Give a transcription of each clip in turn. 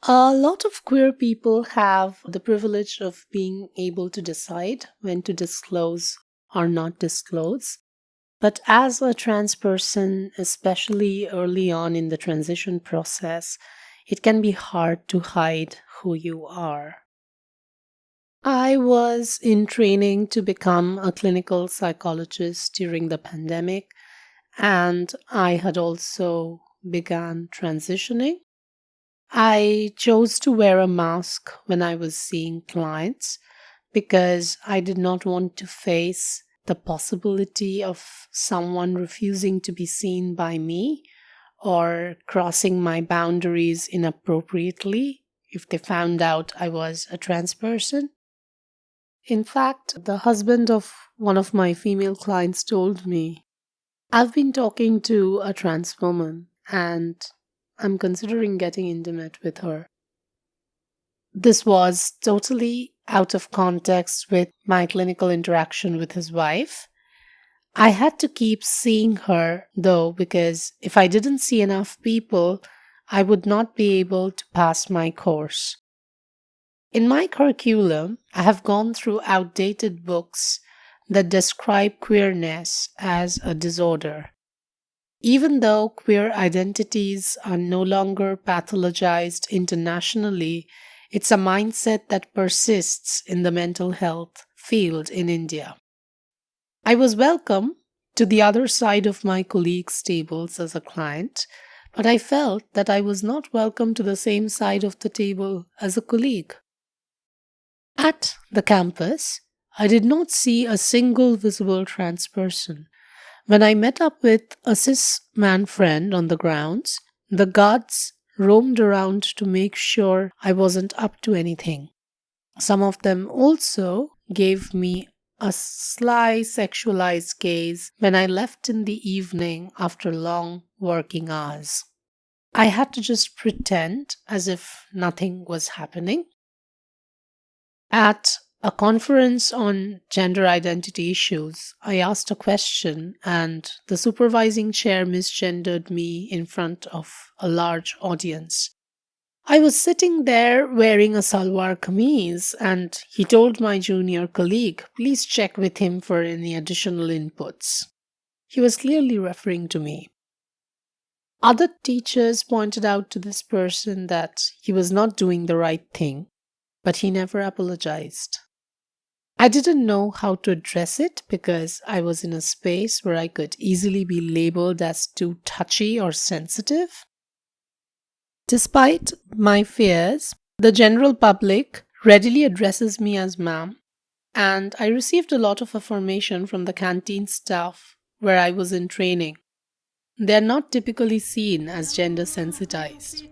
A lot of queer people have the privilege of being able to decide when to disclose or not disclose. But as a trans person, especially early on in the transition process, it can be hard to hide who you are. I was in training to become a clinical psychologist during the pandemic, and I had also begun transitioning. I chose to wear a mask when I was seeing clients because I did not want to face the possibility of someone refusing to be seen by me or crossing my boundaries inappropriately if they found out I was a trans person. In fact, the husband of one of my female clients told me, I've been talking to a trans woman and I'm considering getting intimate with her. This was totally out of context with my clinical interaction with his wife. I had to keep seeing her, though, because if I didn't see enough people, I would not be able to pass my course. In my curriculum, I have gone through outdated books that describe queerness as a disorder. Even though queer identities are no longer pathologized internationally, it's a mindset that persists in the mental health field in India. I was welcome to the other side of my colleagues' tables as a client, but I felt that I was not welcome to the same side of the table as a colleague. At the campus, I did not see a single visible trans person. When I met up with a cis man friend on the grounds, the guards roamed around to make sure I wasn't up to anything. Some of them also gave me a sly sexualized gaze when I left in the evening after long working hours. I had to just pretend as if nothing was happening. At a conference on gender identity issues, I asked a question, and the supervising chair misgendered me in front of a large audience. I was sitting there wearing a salwar kameez, and he told my junior colleague, please check with him for any additional inputs. He was clearly referring to me. Other teachers pointed out to this person that he was not doing the right thing, but he never apologized. I didn't know how to address it because I was in a space where I could easily be labeled as too touchy or sensitive. Despite my fears, the general public readily addresses me as ma'am, and I received a lot of affirmation from the canteen staff where I was in training. They are not typically seen as gender sensitized.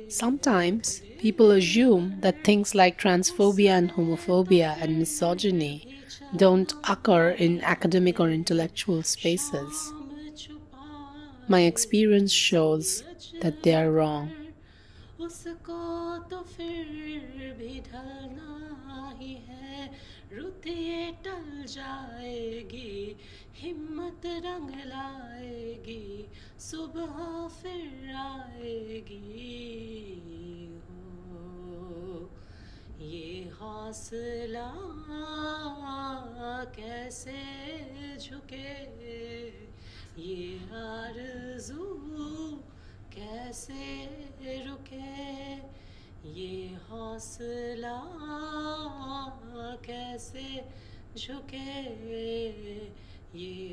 Sometimes people assume that things like transphobia and homophobia and misogyny don't occur in academic or intellectual spaces. My experience shows that they are wrong. उसको तो फिर भी ढलना ही है रुत ये टल जाएगी हिम्मत रंग लाएगी सुबह फिर आएगी हो ये हौसला कैसे झुके ये आरज़ू कैसे रुके ये हौसला कैसे झुके ये